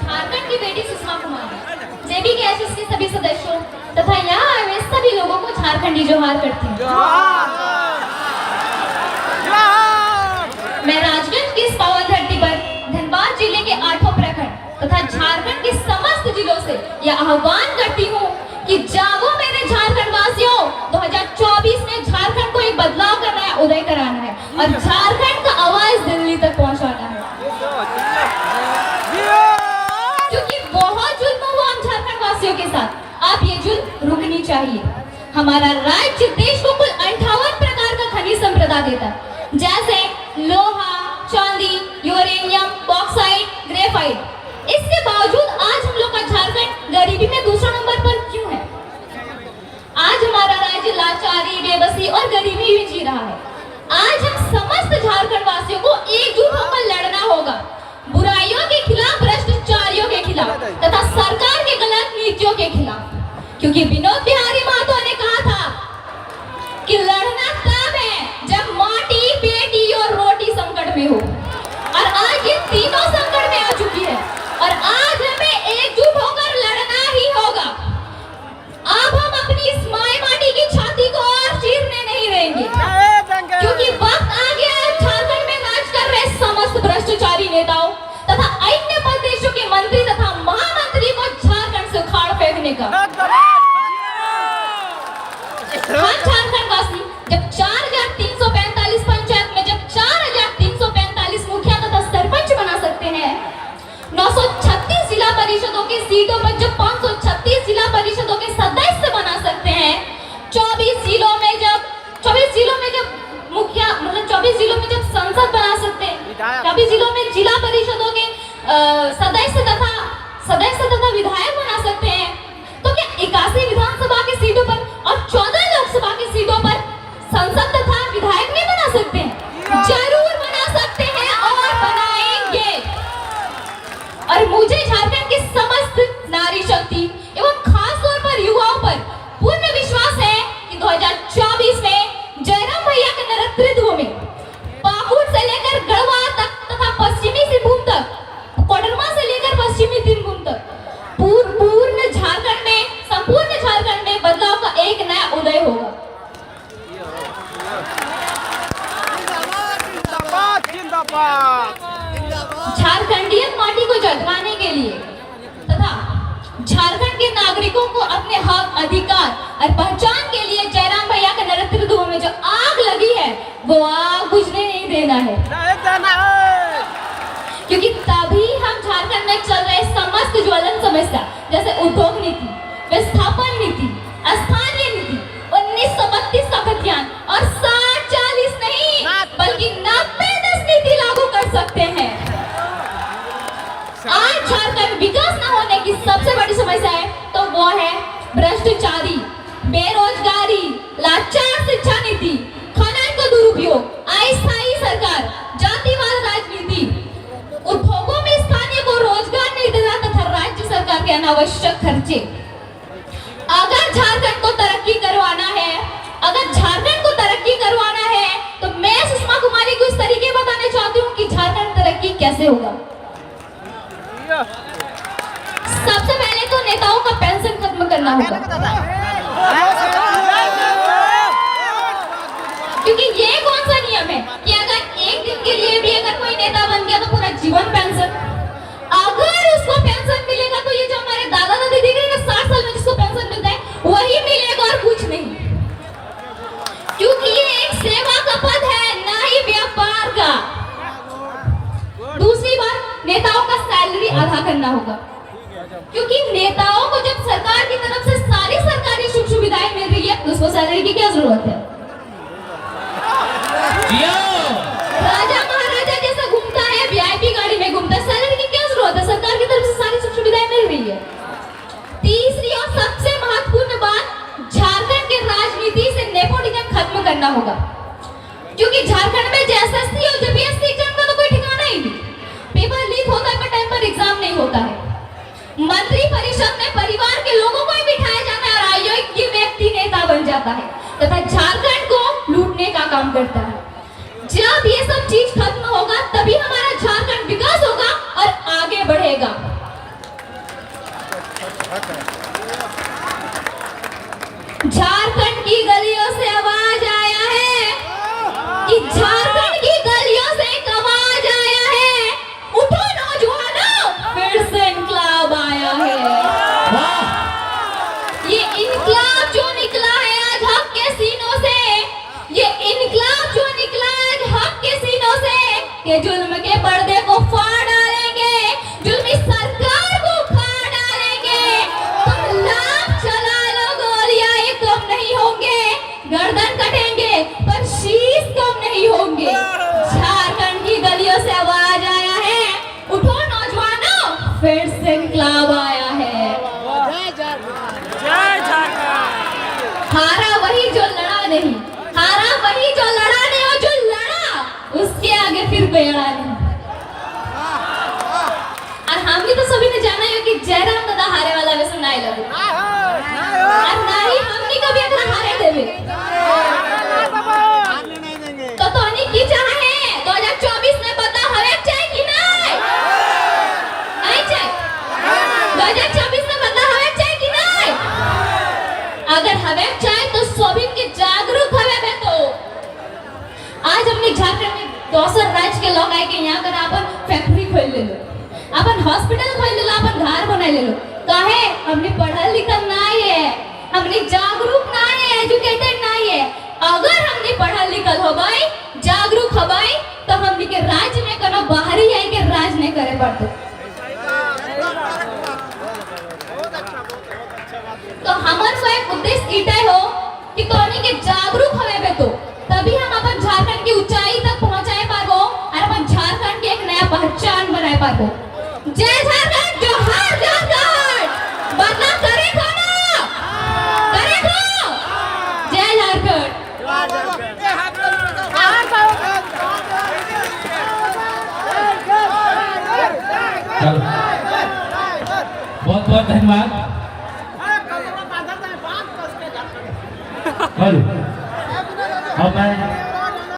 झारखंड की बेटी सुषमा कुमारी, जेबी के एसएस के सभी सदस्यों तथा यहाँ आए हुए सभी लोगों को झारखंडी जोहार करती हूँ। मैं राजगंज की इस पावन धरती पर धनबाद जिले के 8 प्रखंड तथा झारखंड के समस्त जिलों से यह आह्वान करती हूँ कि जागो मेरे झारखंड वासियों, 2024 में झारखंड को एक बदलाव करना है, उदय कराना है और झारखंड का आवाज दिल्ली तक पहुंचाना है। क्योंकि बहुत जुल्म हुआ हम झारखंड वासियों के साथ, आप ये जुल्म रुकनी चाहिए। हमारा राज्य देश को कुल 58 प्रकार का खनिज संपदा देता है, जैसे लोहा, चांदी, यूरेनियम, बॉक्साइट, ग्रेफाइट। इसके बावजूद आज हम लोग का झारखंड गरीबी में दूसरा नंबर पर क्यों है? आज हमारा राज्य लाचारी, बेबसी और गरीबी में जी रहा है। आज हम समस्त झारखंड वासियों को एकजुट होकर लड़ना होगा, बुराइयों के खिलाफ, भ्रष्टाचारियों के खिलाफ तथा सरकार के गलत नीतियों के खिलाफ। क्योंकि विनोद बिहारी महतो ने कहा था कि लड़ना तब है जब माटी, बेटी और रोटी संकट में हो, और आज ये तीनों संकट में आ चुकी है और आज हमें एकजुट होकर लड़ना ही होगा। अब हम अपनी इस माई माटी की छाती को और चीरने नहीं देंगे, क्योंकि वक्त आ गया है झारखंड में राज कर रहे समस्त भ्रष्टाचारी नेताओं तथा अन्य प्रदेशों के मंत्री तथा महामंत्री को झारखंड से उखाड़ फेंकने का। हम झारखंड वासी जब 4345 पंचायत में जब 4345 मुखिया तथा सरपंच बना सकते हैं, 936 जिला परिषदों की सीटों पर जब 536 जिला परिषदों के सदस्य बना सकते हैं, 24 जिलों में जब मुखिया मतलब 24 जिलों में जब संसद बना सकते हैं, 24 जिलों में जिला परिषदों के सदस्य तथा विधायक बना सकते हैं, तो क्या 81 विधानसभा की सीटों पर और 14 लोकसभा की सीटों पर संसद तथा विधायक नहीं बना सकते हैं? जरूर बना सकते हैं और बनाएंगे। और मुझे झारखंड की समस्त नारी शक्ति एवं खास तौर पर युवाओं पर पूर्ण विश्वास है कि 2024 में जयराम भैया के नेतृत्व में पाकुड़ से लेकर गढ़वा तक तथा पश्चिमी सिंहभूम तक, कोडरमा से लेकर पश्चिमी सिंहभूम तक संपूर्ण झारखंड में बदलाव का एक नया उदय होगा। झारखंडियत माटी को जगाने के लिए तथा झारखंड के नागरिकों को अपने हक, अधिकार और पहचान के लिए जयराम भैया के नेतृत्व में जो आग लगी है वो आग बुझने नहीं देना है, क्योंकि तभी हम झारखंड में चल रहे समस्त ज्वलन समस्या जैसे उद्योग नीति, विस्थापन नीति, स्थानीय नीति, 1932 का खतियान और 60-40 नहीं बल्कि 90-10 नीति लागू कर सकते हैं। आज झारखंड विकास न होने की सबसे बड़ी समस्या है तो वो है भ्रष्टाचारी, बेरोजगारी, लाचार शिक्षा नीति, खनन का दुरुपयोग, अस्थायी सरकार, जातिवाद राजनीति, उद्योगों में स्थानीय को रोजगार नहीं देना तथा राज्य सरकार के अनावश्यक खर्चे। अगर झारखंड को तरक्की करवाना है, तो मैं सुषमा कुमारी को इस तरीके बताना चाहती हूँ कि झारखंड तरक्की कैसे होगा। सबसे पहले तो नेताओं का पेंशन खत्म करना होगा, क्योंकि ये कौन सा नियम है कि अगर एक दिन के लिए भी अगर कोई नेता बन गया तो पूरा जीवन पेंशन। अगर उसको पेंशन मिलेगा तो ये जो हमारे दादा दादी देख रहे हैं 60 साल में जिसको पेंशन मिलता है वही मिलेगा और कुछ नहीं, क्योंकि ये एक सेवा का पद है, ना ही व्यापार का। दूसरी बात, नेताओं का सैलरी आधा करना होगा, क्योंकि नेताओं को जब सरकार की तरफ से सारी सरकारी सुख सुविधाएं मिल रही है तो उसको सैलरी की क्या जरूरत है? राजा महाराजा जैसा घूमता है, वीआईपी गाड़ी में घूमता है, सैलरी की क्या जरूरत है? सरकार की तरफ से सारी सुख सुविधाएं मिल रही है। तीसरी और सबसे महत्वपूर्ण बात, झारखंड की राजनीति से नेपोटिज्म खत्म करना होगा, क्योंकि झारखंड में एसएससी और जेपीएससी एग्जाम का तो कोई ठिकाना ही नहीं, पेपर लीक होता है पर टाइम पर एग्जाम नहीं होता है। मंत्री परिषद में परिवार के लोगों को ही बिठाया जाता है और अयोग्य व्यक्ति नेता बन जाता है तथा झारखंड को लूटने का काम करता है। जब ये सब चीज खत्म होगा तभी हमारा झारखंड विकास होगा और आगे बढ़ेगा। झारखंड की गलियों से आवाज आया है कि झारखंड की गलियों से एक आवाज आया है, उठो नौजवानों, फिर से इनकलाब आया है। ये इनकलाब जो निकला है आज हक के सीनों से, ये इनकलाब जो निकला है आज हक के सीनों से, ये जुल्म के पर्दे को फाड़ डालेंगे, जुल्मी सरकार को उखाड़ डालेंगे। तुम लाख चला लो गोलियां, ये कम नहीं होंगे, गर्दन कटेंगे पर शीश कम नहीं होंगे। झारखंड की गलियों से आवाज आया है, उठो नौजवानों, फिर से इनकलाब आया है। हारा वही जो लड़ा नहीं, हारा वही जो लड़ा नहीं, और जो लड़ा उसके आगे फिर कोई अड़ा नहीं। और हम भी तो सभी ने जाना है कि जयराम दादा हारे वाला वैसे नहीं लगे, और ना ही हमने कभी अपना हारे देवे। तो तोनी की चाहे 2024 में बता हवे चाहे कि नहीं? नहीं चाहे। 2024 में बता हवे चाहे कि नहीं? अगर हवे चाहे तो सभी के जागरूक हवे में तो आज हमने झारखंड में दोसर राज्य के लोग आए के यहाँ कर अपन फैक्ट्री खोल ले लो, अपन हॉस्पिटल खोल ले लो, अपन घर बना ले लो। काहे? हमने पढ़ल लिखल नहीं है, हमने जागरूक नहीं है, एजुकेटेड नहीं है। अगर हमने पढ़ल लिखल हो गई, जागरूक हो गई, तो हमने के राज्य में कोनो बाहरी आई के राज नहीं करे पड़ते। तो हमार को एक उद्देश्य इटे हो कि तोनी के जागरूक हवे बे तो तभी हम अपन झारखंड की ऊंचाई तक पहुंचाए पाबो और अपन झारखंड की एक नया पहचान बनाए पाबो। जय झारखंड, जोहार झारखंड, बदनाम करे को ना, करे को। जय झारखंड। बहुत बहुत धन्यवाद। अब मैं